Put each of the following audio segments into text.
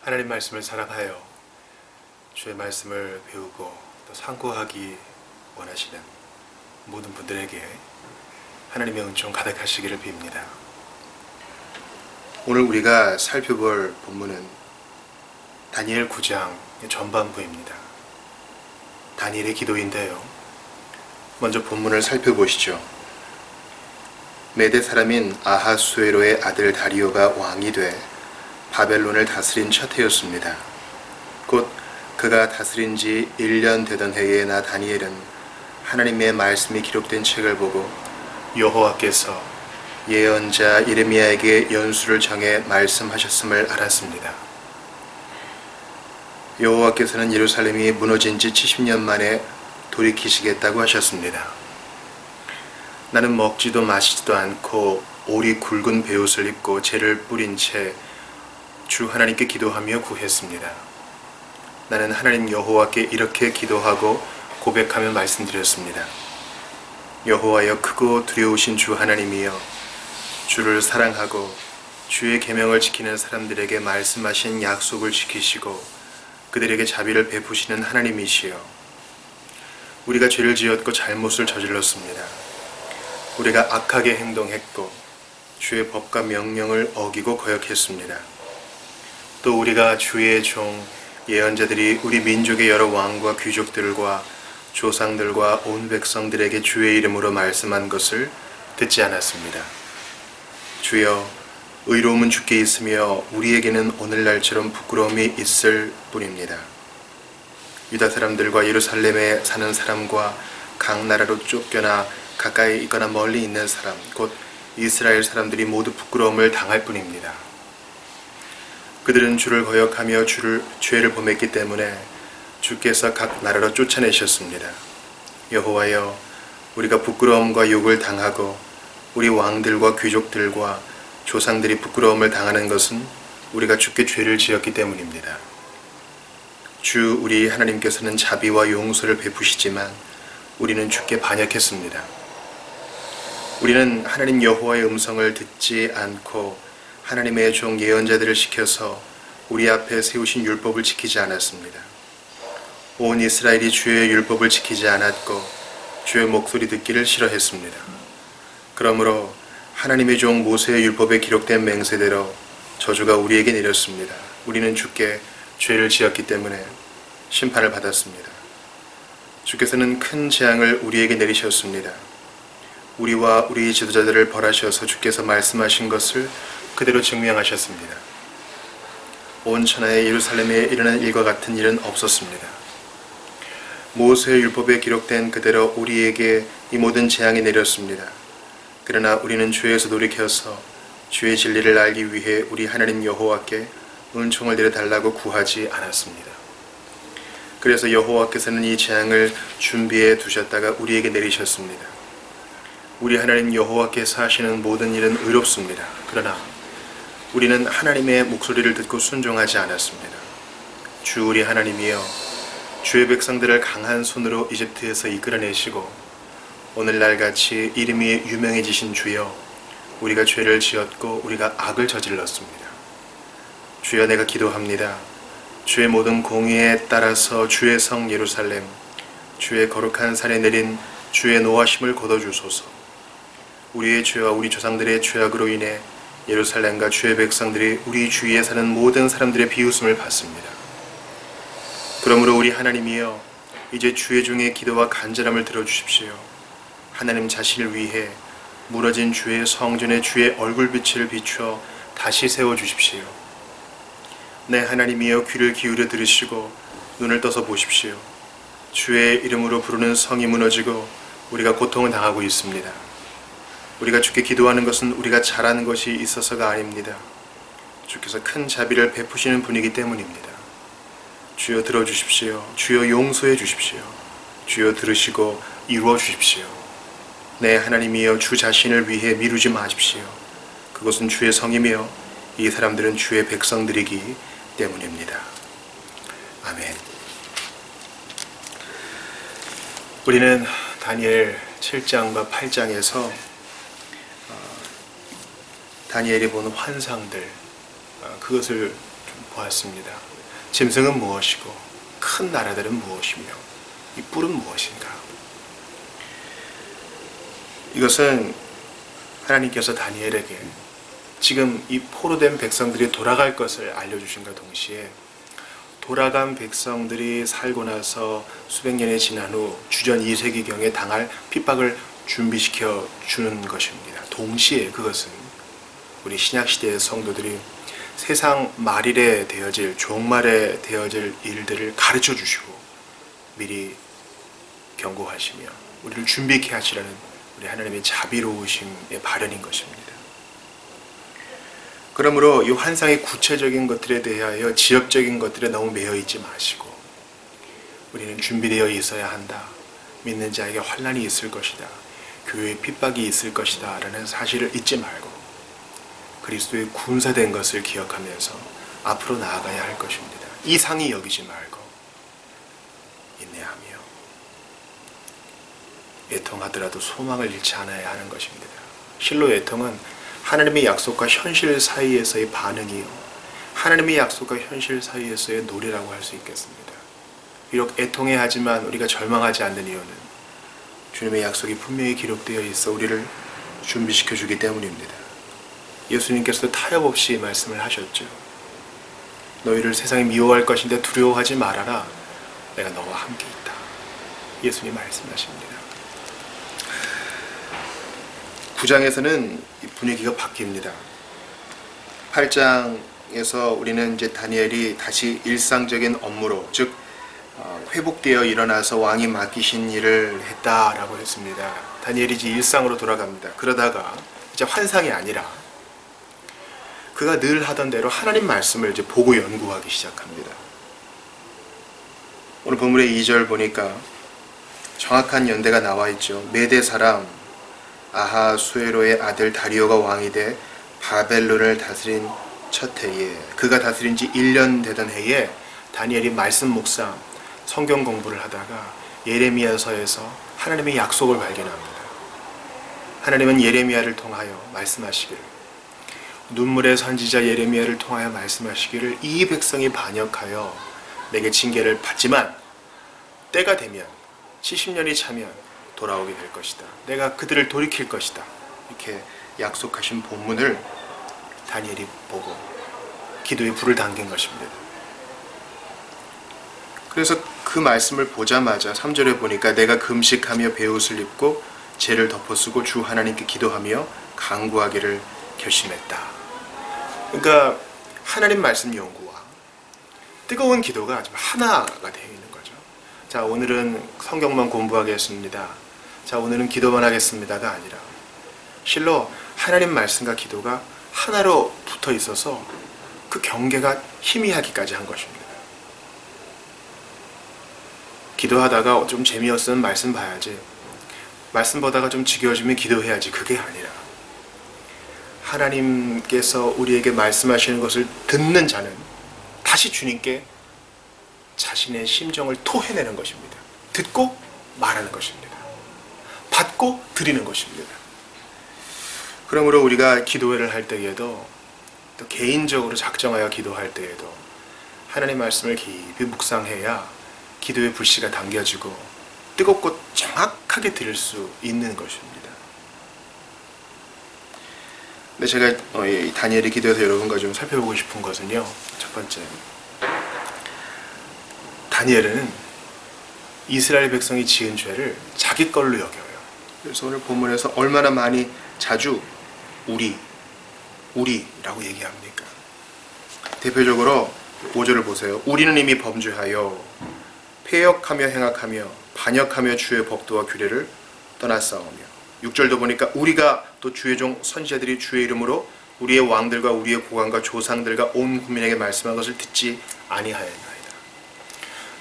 하나님 말씀을 사랑하여 주의 말씀을 배우고 또 상고하기 원하시는 모든 분들에게 하나님의 은총 가득하시기를 빕니다. 오늘 우리가 살펴볼 본문은 다니엘 9장 전반부입니다. 다니엘의 기도인데요. 먼저 본문을 살펴보시죠. 메대 사람인 아하수에로의 아들 다리오가 왕이 돼 바벨론을 다스린 첫 해였습니다. 곧 그가 다스린 지 1년 되던 해에 나 다니엘은 하나님의 말씀이 기록된 책을 보고 여호와께서 예언자 예레미야에게 연수를 정해 말씀하셨음을 알았습니다. 여호와께서는 예루살렘이 무너진 지 70년 만에 돌이키시겠다고 하셨습니다. 나는 먹지도 마시지도 않고 오리 굵은 베옷을 입고 재를 뿌린 채 주 하나님께 기도하며 구했습니다. 나는 하나님 여호와께 이렇게 기도하고 고백하며 말씀드렸습니다. 여호와여, 크고 두려우신 주 하나님이여, 주를 사랑하고 주의 계명을 지키는 사람들에게 말씀하신 약속을 지키시고 그들에게 자비를 베푸시는 하나님이시여, 우리가 죄를 지었고 잘못을 저질렀습니다. 우리가 악하게 행동했고 주의 법과 명령을 어기고 거역했습니다. 또 우리가 주의 종 예언자들이 우리 민족의 여러 왕과 귀족들과 조상들과 온 백성들에게 주의 이름으로 말씀한 것을 듣지 않았습니다. 주여, 의로움은 주께 있으며 우리에게는 오늘날처럼 부끄러움이 있을 뿐입니다. 유다 사람들과 예루살렘에 사는 사람과 각 나라로 쫓겨나 가까이 있거나 멀리 있는 사람, 곧 이스라엘 사람들이 모두 부끄러움을 당할 뿐입니다. 그들은 주를 거역하며 죄를 범했기 때문에 주께서 각 나라로 쫓아내셨습니다. 여호와여, 우리가 부끄러움과 욕을 당하고 우리 왕들과 귀족들과 조상들이 부끄러움을 당하는 것은 우리가 주께 죄를 지었기 때문입니다. 주 우리 하나님께서는 자비와 용서를 베푸시지만 우리는 주께 반역했습니다. 우리는 하나님 여호와의 음성을 듣지 않고 하나님의 종 예언자들을 시켜서 우리 앞에 세우신 율법을 지키지 않았습니다. 온 이스라엘이 주의 율법을 지키지 않았고 주의 목소리 듣기를 싫어했습니다. 그러므로 하나님의 종 모세의 율법에 기록된 맹세대로 저주가 우리에게 내렸습니다. 우리는 주께 죄를 지었기 때문에 심판을 받았습니다. 주께서는 큰 재앙을 우리에게 내리셨습니다. 우리와 우리 지도자들을 벌하셔서 주께서 말씀하신 것을 그대로 증명하셨습니다. 온 천하의 예루살렘에 일어난 일과 같은 일은 없었습니다. 모세의 율법에 기록된 그대로 우리에게 이 모든 재앙이 내렸습니다. 그러나 우리는 죄에서 돌이켜서 주의 진리를 알기 위해 우리 하나님 여호와께 은총을 내려달라고 구하지 않았습니다. 그래서 여호와께서는 이 재앙을 준비해 두셨다가 우리에게 내리셨습니다. 우리 하나님 여호와께서 하시는 모든 일은 의롭습니다. 그러나 우리는 하나님의 목소리를 듣고 순종하지 않았습니다. 주 우리 하나님이여, 주의 백성들을 강한 손으로 이집트에서 이끌어내시고 오늘날 같이 이름이 유명해지신 주여, 우리가 죄를 지었고 우리가 악을 저질렀습니다. 주여, 내가 기도합니다. 주의 모든 공의에 따라서 주의 성 예루살렘, 주의 거룩한 산에 내린 주의 노하심을 거둬주소서. 우리의 죄와 우리 조상들의 죄악으로 인해 예루살렘과 주의 백성들이 우리 주위에 사는 모든 사람들의 비웃음을 받습니다. 그러므로 우리 하나님이여, 이제 주의 종의 기도와 간절함을 들어주십시오. 하나님 자신을 위해 무너진 주의 성전에 주의 얼굴빛을 비추어 다시 세워주십시오. 내 하나님이여, 귀를 기울여 들으시고 눈을 떠서 보십시오. 주의 이름으로 부르는 성이 무너지고 우리가 고통을 당하고 있습니다. 우리가 주께 기도하는 것은 우리가 잘하는 것이 있어서가 아닙니다. 주께서 큰 자비를 베푸시는 분이기 때문입니다. 주여, 들어주십시오. 주여, 용서해 주십시오. 주여, 들으시고 이루어 주십시오. 내 하나님이여, 주 자신을 위해 미루지 마십시오. 그것은 주의 성이며 이 사람들은 주의 백성들이기 때문입니다. 아멘. 우리는 다니엘 7장과 8장에서 다니엘이 보는 환상들, 그것을 보았습니다. 짐승은 무엇이고 큰 나라들은 무엇이며 이 뿔은 무엇인가? 이것은 하나님께서 다니엘에게 지금 이 포로된 백성들이 돌아갈 것을 알려주신과 동시에 돌아간 백성들이 살고 나서 수백 년이 지난 후 주전 2세기경에 당할 핍박을 준비시켜 주는 것입니다. 동시에 그것은 우리 신약시대의 성도들이 세상 말일에 되어질, 종말에 되어질 일들을 가르쳐 주시고 미리 경고하시며 우리를 준비케 하시라는 우리 하나님의 자비로우심의 발현인 것입니다. 그러므로 이 환상의 구체적인 것들에 대하여 지엽적인 것들에 너무 매여 있지 마시고 우리는 준비되어 있어야 한다. 믿는 자에게 환난이 있을 것이다. 교회에 핍박이 있을 것이다. 라는 사실을 잊지 말고 그리스도의 군사된 것을 기억하면서 앞으로 나아가야 할 것입니다. 이상히 여기지 말고 인내하며 애통하더라도 소망을 잃지 않아야 하는 것입니다. 실로 애통은 하나님의 약속과 현실 사이에서의 반응이요, 하나님의 약속과 현실 사이에서의 노래라고 할 수 있겠습니다. 비록 애통해야 하지만 우리가 절망하지 않는 이유는 주님의 약속이 분명히 기록되어 있어 우리를 준비시켜 주기 때문입니다. 예수님께서도 타협 없이 말씀을 하셨죠. 너희를 세상이 미워할 것인데 두려워하지 말아라. 내가 너와 함께 있다. 예수님 말씀하십니다. 9장에서는 분위기가 바뀝니다. 8장에서 우리는 이제 다니엘이 다시 일상적인 업무로, 즉 회복되어 일어나서 왕이 맡기신 일을 했다라고 했습니다. 다니엘이 이제 일상으로 돌아갑니다. 그러다가 이제 환상이 아니라 그가 늘 하던 대로 하나님 말씀을 이제 보고 연구하기 시작합니다. 오늘 본문의 2절 보니까 정확한 연대가 나와 있죠. 메대 사람 아하수에로의 아들 다리오가 왕이 돼 바벨론을 다스린 첫 해에, 그가 다스린 지 1년 되던 해에 다니엘이 말씀 묵상, 성경 공부를 하다가 예레미야서에서 하나님의 약속을 발견합니다. 하나님은 예레미야를 통하여 말씀하시기를, 눈물의 선지자 예레미야를 통하여 말씀하시기를 이 백성이 반역하여 내게 징계를 받지만 때가 되면 70년이 차면 돌아오게 될 것이다. 내가 그들을 돌이킬 것이다. 이렇게 약속하신 본문을 다니엘이 보고 기도에 불을 당긴 것입니다. 그래서 그 말씀을 보자마자 3절에 보니까 내가 금식하며 베옷을 입고 죄를 덮어쓰고 주 하나님께 기도하며 간구하기를 결심했다. 그러니까 하나님 말씀 연구와 뜨거운 기도가 지금 하나가 되어 있는 거죠. 자, 오늘은 성경만 공부하겠습니다. 자, 오늘은 기도만 하겠습니다가 아니라 실로 하나님 말씀과 기도가 하나로 붙어 있어서 그 경계가 희미하기까지 한 것입니다. 기도하다가 좀 재미없으면 말씀 봐야지, 말씀 보다가 좀 지겨워지면 기도해야지, 그게 아니라 하나님께서 우리에게 말씀하시는 것을 듣는 자는 다시 주님께 자신의 심정을 토해내는 것입니다. 듣고 말하는 것입니다. 받고 드리는 것입니다. 그러므로 우리가 기도회를 할 때에도 또 개인적으로 작정하여 기도할 때에도 하나님 말씀을 깊이 묵상해야 기도의 불씨가 당겨지고 뜨겁고 정확하게 드릴 수 있는 것입니다. 근데 제가 이 다니엘의 기도에서 여러분과 좀 살펴보고 싶은 것은요, 첫 번째, 다니엘은 이스라엘 백성이 지은 죄를 자기 걸로 여겨요. 그래서 오늘 본문에서 얼마나 많이 자주 우리라고 얘기합니까? 대표적으로 5절을 보세요. 우리는 이미 범죄하여 패역하며 행악하며 반역하며 주의 법도와 규례를 떠났사오며, 6절도 보니까 우리가 또 주의 종 선지자들이 주의 이름으로 우리의 왕들과 우리의 고관과 조상들과 온 국민에게 말씀한 것을 듣지 아니하였나이다.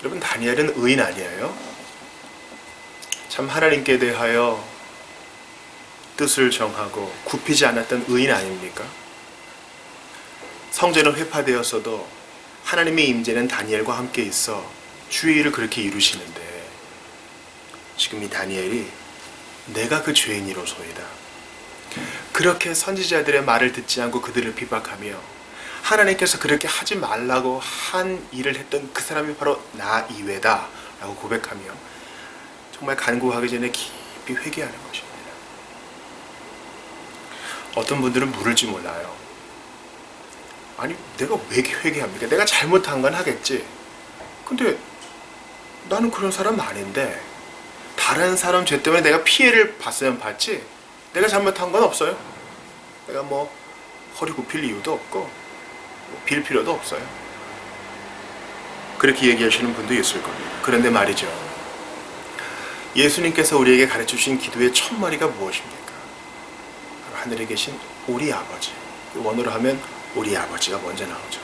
여러분, 다니엘은 의인 아니에요? 참 하나님께 대하여 뜻을 정하고 굽히지 않았던 의인 아닙니까? 성전은 회파되었어도 하나님의 임재는 다니엘과 함께 있어 주의 일을 그렇게 이루시는데, 지금 이 다니엘이 내가 그 죄인이로소이다, 그렇게 선지자들의 말을 듣지 않고 그들을 핍박하며 하나님께서 그렇게 하지 말라고 한 일을 했던 그 사람이 바로 나 이외다 라고 고백하며 정말 간구하기 전에 깊이 회개하는 것입니다. 어떤 분들은 물을지 몰라요. 아니, 내가 왜 회개합니까? 내가 잘못한 건 하겠지. 근데 나는 그런 사람 아닌데 다른 사람 죄 때문에 내가 피해를 봤으면 봤지 내가 잘못한 건 없어요. 내가 뭐 허리 굽힐 이유도 없고 빌 필요도 없어요. 그렇게 얘기하시는 분도 있을 겁니다. 그런데 말이죠, 예수님께서 우리에게 가르쳐주신 기도의 첫마디가 무엇입니까? 바로 하늘에 계신 우리 아버지. 원어로 하면 우리 아버지가 먼저 나오죠.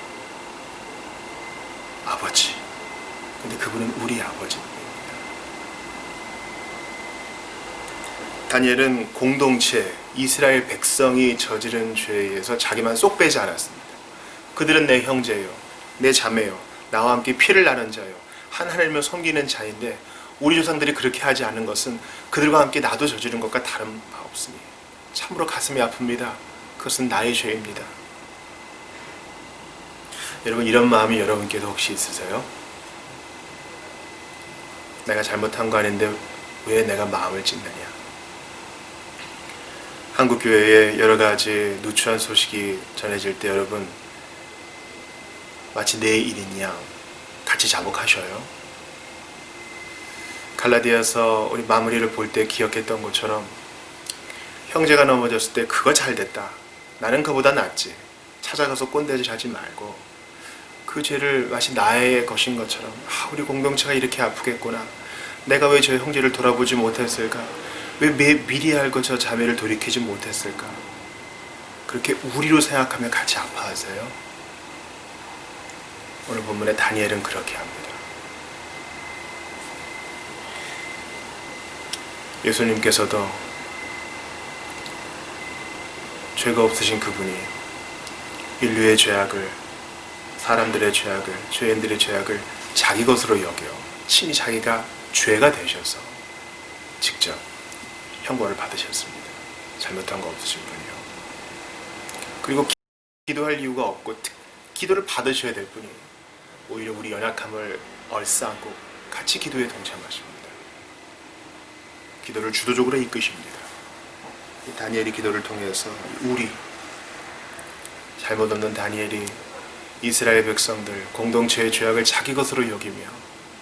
아버지. 근데 그분은 우리 아버지입니다. 다니엘은 공동체, 이스라엘 백성이 저지른 죄에 의해서 자기만 쏙 빼지 않았습니다. 그들은 내 형제요, 내 자매요, 나와 함께 피를 나눈 자요, 한 하나님을 섬기는 자인데 우리 조상들이 그렇게 하지 않은 것은 그들과 함께 나도 저지른 것과 다른 바 없으니 참으로 가슴이 아픕니다. 그것은 나의 죄입니다. 여러분, 이런 마음이 여러분께도 혹시 있으세요? 내가 잘못한 거 아닌데 왜 내가 마음을 찢느냐? 한국교회에 여러 가지 누추한 소식이 전해질 때 여러분 마치 내 일인 양 같이 자복하셔요. 갈라디아서 우리 마무리를 볼 때 기억했던 것처럼 형제가 넘어졌을 때 그거 잘됐다, 나는 그보다 낫지, 찾아가서 꼰대질 하지 말고 그 죄를 마치 나의 것인 것처럼 우리 공동체가 이렇게 아프겠구나, 내가 왜 저 형제를 돌아보지 못했을까, 왜 미리 알고 저 자매를 돌이키지 못했을까, 그렇게 우리로 생각하며 같이 아파하세요. 오늘 본문의 다니엘은 그렇게 합니다. 예수님께서도 죄가 없으신 그분이 인류의 죄악을, 사람들의 죄악을, 죄인들의 죄악을 자기 것으로 여겨 친히 자기가 죄가 되셔서 직접 형벌을 받으셨습니다. 잘못한 거 없으신 분이요. 그리고 기도할 이유가 없고 기도를 받으셔야 될 분이 오히려 우리 연약함을 얼싸안고 같이 기도에 동참하십니다. 기도를 주도적으로 이끄십니다. 다니엘이 기도를 통해서 우리 잘못 없는 다니엘이 이스라엘 백성들 공동체의 죄악을 자기 것으로 여기며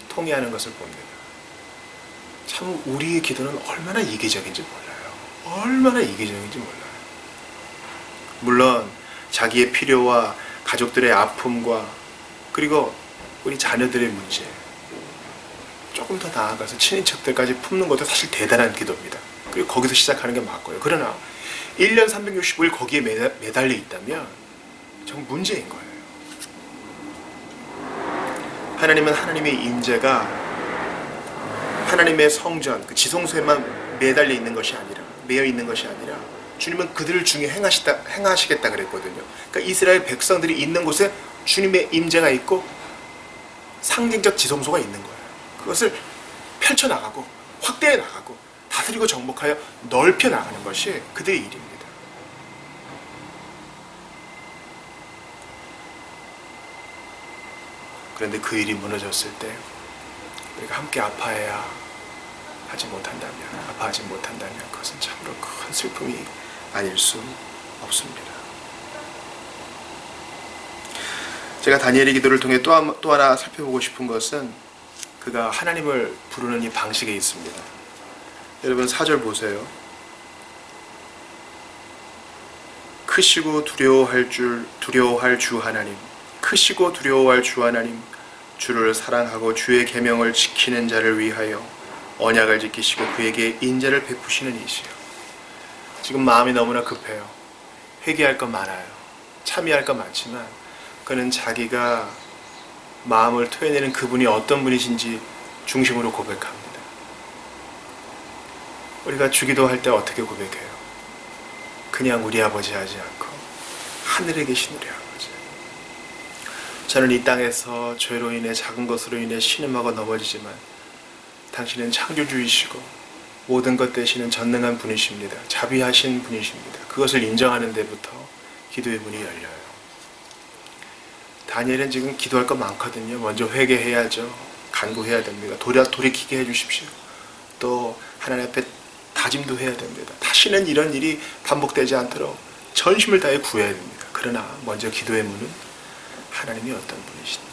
통회하는 것을 봅니다. 참 우리의 기도는 얼마나 이기적인지 몰라요. 얼마나 이기적인지 몰라요. 물론 자기의 필요와 가족들의 아픔과 그리고 우리 자녀들의 문제, 조금 더 나아가서 친인척들까지 품는 것도 사실 대단한 기도입니다. 그리고 거기서 시작하는 게 맞고요. 그러나 1년 365일 거기에 매달려 있다면 정말 문제인 거예요. 하나님은 하나님의 임재가 하나님의 성전, 그 지성소에만 매달려 있는 것이 아니라, 매여 있는 것이 아니라 주님은 그들을 중에 행하시겠다 그랬거든요. 그러니까 이스라엘 백성들이 있는 곳에 주님의 임재가 있고 상징적 지성소가 있는 거예요. 그것을 펼쳐나가고 확대해 나가고 다스리고 정복하여 넓혀 나가는 것이 그들의 일입니다. 그런데 그 일이 무너졌을 때 우리가 함께 아파하지 못한다면 그것은 참으로 큰 슬픔이 아닐 수 없습니다. 제가 다니엘의 기도를 통해 또 하나 살펴보고 싶은 것은 그가 하나님을 부르는 이 방식에 있습니다. 여러분 4절 보세요. 크시고 두려워할 주 하나님, 크시고 두려워할 주 하나님, 주를 사랑하고 주의 계명을 지키는 자를 위하여 언약을 지키시고 그에게 인자를 베푸시는 이시여. 지금 마음이 너무나 급해요. 회개할 것 많아요. 참여할 것 많지만 그는 자기가 마음을 토해내는 그분이 어떤 분이신지 중심으로 고백합니다. 우리가 주기도할 때 어떻게 고백해요? 그냥 우리 아버지 하지 않고 하늘에 계신 우리 아버지, 저는 이 땅에서 죄로 인해 작은 것으로 인해 신음하고 넘어지지만 당신은 창조주이시고 모든 것 되시는 전능한 분이십니다. 자비하신 분이십니다. 그것을 인정하는 데부터 기도의 문이 열려요. 다니엘은 지금 기도할 거 많거든요. 먼저 회개해야죠. 간구해야 됩니다. 돌이키게 해주십시오. 또 하나님 앞에 다짐도 해야 됩니다. 다시는 이런 일이 반복되지 않도록 전심을 다해 구해야 됩니다. 그러나 먼저 기도의 문은 하나님이 어떤 분이신지.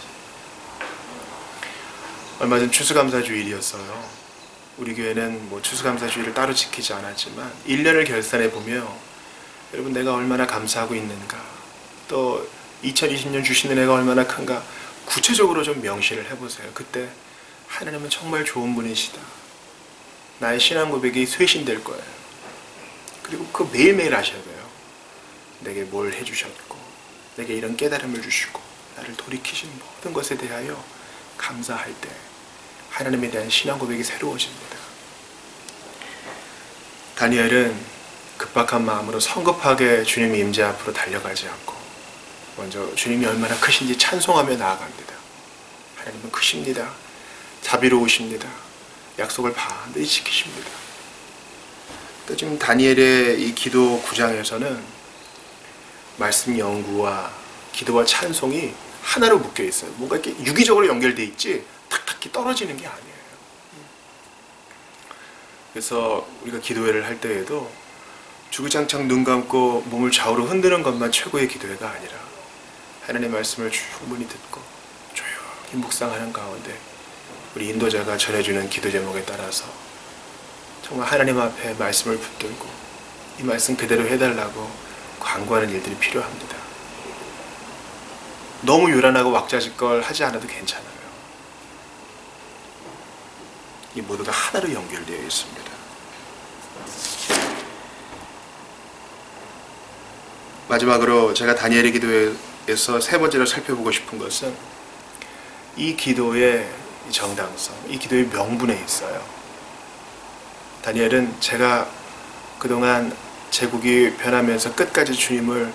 얼마 전 추수감사주일이었어요. 우리 교회는 추수감사주일을 따로 지키지 않았지만 1년을 결산해 보며 여러분 내가 얼마나 감사하고 있는가, 또 2020년 주신 은혜가 얼마나 큰가 구체적으로 좀 명시를 해보세요. 그때 하나님은 정말 좋은 분이시다, 나의 신앙 고백이 쇄신될 거예요. 그리고 그 매일매일 하셔야 돼요. 내게 뭘 해주셨고, 내게 이런 깨달음을 주시고, 나를 돌이키신 모든 것에 대하여 감사할 때 하나님에 대한 신앙 고백이 새로워집니다. 다니엘은 급박한 마음으로 성급하게 주님의 임재 앞으로 달려가지 않고 먼저 주님이 얼마나 크신지 찬송하며 나아갑니다. 하나님은 크십니다. 자비로우십니다. 약속을 반드시 지키십니다. 또 지금 다니엘의 이 기도 9장에서는 말씀 연구와 기도와 찬송이 하나로 묶여 있어요. 뭔가 이렇게 유기적으로 연결돼 있지 탁탁히 떨어지는 게 아니에요. 그래서 우리가 기도회를 할 때에도 주구장창 눈 감고 몸을 좌우로 흔드는 것만 최고의 기도회가 아니라 하나님의 말씀을 충분히 듣고 조용히 묵상하는 가운데 우리 인도자가 전해주는 기도 제목에 따라서 정말 하나님 앞에 말씀을 붙들고 이 말씀 그대로 해달라고 간구하는 일들이 필요합니다. 너무 요란하고 왁자지껄 하지 않아도 괜찮아요. 이 모두가 하나로 연결되어 있습니다. 마지막으로 제가 다니엘의 기도에서 세 번째로 살펴보고 싶은 것은 이 기도의 정당성, 이 기도의 명분에 있어요. 다니엘은 제가 그동안 제국이 변하면서 끝까지 주님을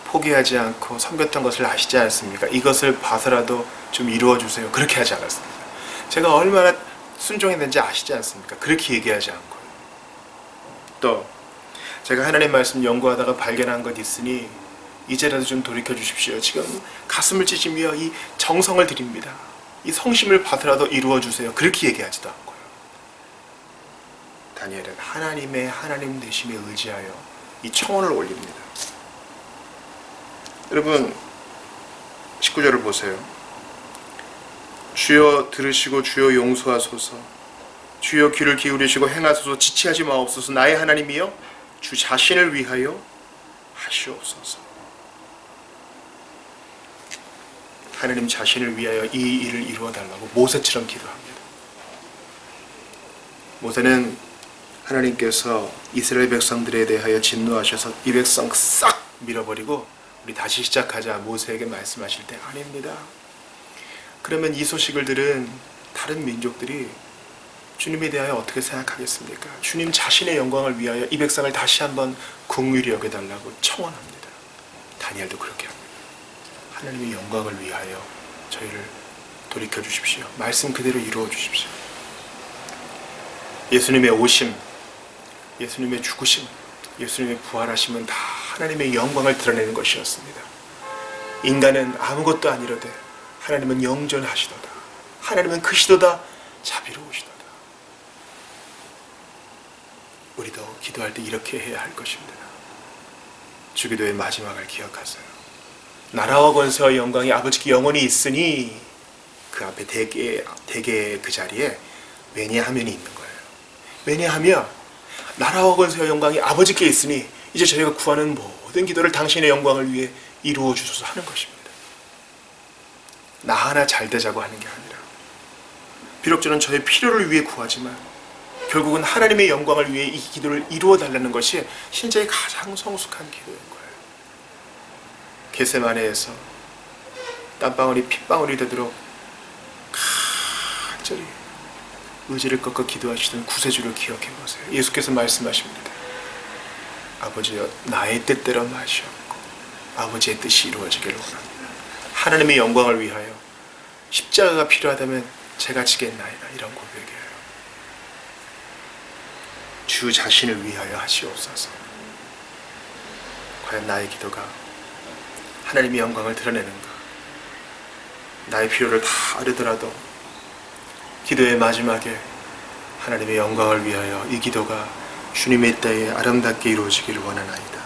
포기하지 않고 섬겼던 것을 아시지 않습니까? 이것을 봐서라도 좀 이루어주세요. 그렇게 하지 않았습니다. 제가 얼마나 순종했는지 아시지 않습니까? 그렇게 얘기하지 않고요. 또 제가 하나님 말씀 연구하다가 발견한 것 있으니 이제라도 좀 돌이켜 주십시오. 지금 가슴을 찢으며 이 정성을 드립니다. 이 성심을 봐서라도 이루어주세요. 그렇게 얘기하지도 않고요. 다니엘은 하나님의 하나님 되심에 의지하여 이 청원을 올립니다. 여러분 19절을 보세요. 주여 들으시고 주여 용서하소서. 주여 귀를 기울이시고 행하소서. 지체하지 마옵소서. 나의 하나님이여 주 자신을 위하여 하시옵소서. 하나님 자신을 위하여 이 일을 이루어달라고 모세처럼 기도합니다. 모세는 하나님께서 이스라엘 백성들에 대하여 진노하셔서 이 백성 싹 밀어버리고 우리 다시 시작하자 모세에게 말씀하실 때 아닙니다. 그러면 이 소식을 들은 다른 민족들이 주님에 대하여 어떻게 생각하겠습니까? 주님 자신의 영광을 위하여 이 백성을 다시 한번 긍휼히 여겨달라고 청원합니다. 다니엘도 그렇게 합니다. 하나님의 영광을 위하여 저희를 돌이켜 주십시오. 말씀 그대로 이루어 주십시오. 예수님의 오심, 예수님의 죽으심, 예수님의 부활하심은 다 하나님의 영광을 드러내는 것이었습니다. 인간은 아무것도 아니로되 하나님은 영존하시도다. 하나님은 크시도다. 자비로우시도다. 우리도 기도할 때 이렇게 해야 할 것입니다. 주기도의 마지막을 기억하세요. 나라와 권세와 영광이 아버지께 영원히 있으니 그 앞에 대개 그 자리에 왜냐하면이 있는 거예요. 왜냐하면 나라와 권세와 영광이 아버지께 있으니 이제 저희가 구하는 모든 기도를 당신의 영광을 위해 이루어 주소서 하는 것입니다. 나 하나 잘 되자고 하는 게 아니라 비록 저는 저의 필요를 위해 구하지만 결국은 하나님의 영광을 위해 이 기도를 이루어 달라는 것이 신자의 가장 성숙한 기도인 거예요. 겟세마네에서 땀방울이 핏방울이 되도록 간절히 의지를 꺾어 기도하시던 구세주를 기억해 보세요. 예수께서 말씀하십니다. 아버지여 나의 뜻대로 마시옵고 아버지의 뜻이 이루어지기를 원합니다. 하나님의 영광을 위하여 십자가가 필요하다면 제가 지겠나이다. 이런 고백이에요. 주 자신을 위하여 하시옵소서. 과연 나의 기도가 하나님의 영광을 드러내는가? 나의 필요를 다 아뢰더라도 기도의 마지막에 하나님의 영광을 위하여 이 기도가 주님의 때에 아름답게 이루어지기를 원하나이다.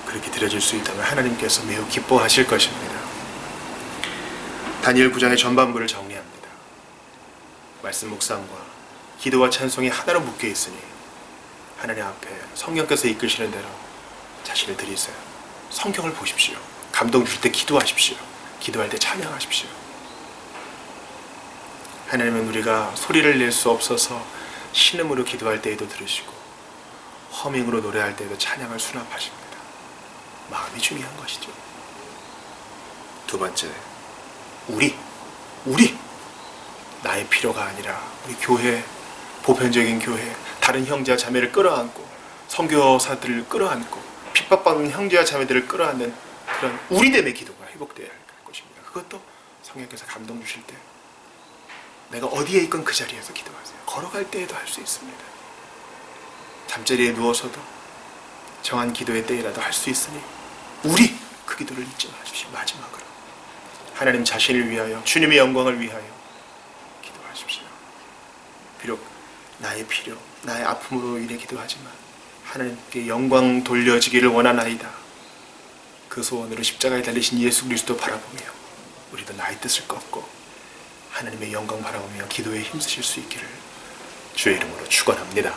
그렇게 드려질 수 있다면 하나님께서 매우 기뻐하실 것입니다. 다니엘 9장의 전반부를 정리합니다. 말씀 묵상과 기도와 찬송이 하나로 묶여 있으니 하나님 앞에 성령께서 이끄시는 대로 자신을 드리세요. 성경을 보십시오. 감동 주실 때 기도하십시오. 기도할 때 찬양하십시오. 하나님은 우리가 소리를 낼 수 없어서 신음으로 기도할 때에도 들으시고 허밍으로 노래할 때에도 찬양을 수납하십니다. 마음이 중요한 것이죠. 두 번째, 우리 나의 필요가 아니라 우리 교회, 보편적인 교회, 다른 형제와 자매를 끌어안고 선교사들을 끌어안고 핍박받는 형제와 자매들을 끌어안는 그런 우리됨의 기도가 회복되어야 할 것입니다. 그것도 성령께서 감동 주실 때 내가 어디에 있건 그 자리에서 기도하세요. 걸어갈 때에도 할 수 있습니다. 잠자리에 누워서도 정한 기도의 때이라도 할 수 있으니 우리 그 기도를 잊지 마십시오. 마지막으로 하나님 자신을 위하여 주님의 영광을 위하여 기도하십시오. 비록 나의 필요, 나의 아픔으로 인해 기도하지만 하나님께 영광 돌려지기를 원하나이다. 그 소원으로 십자가에 달리신 예수 그리스도 바라보며 우리도 나의 뜻을 꺾고 하나님의 영광 바라보며 기도에 힘쓰실 수 있기를 주의 이름으로 축원합니다.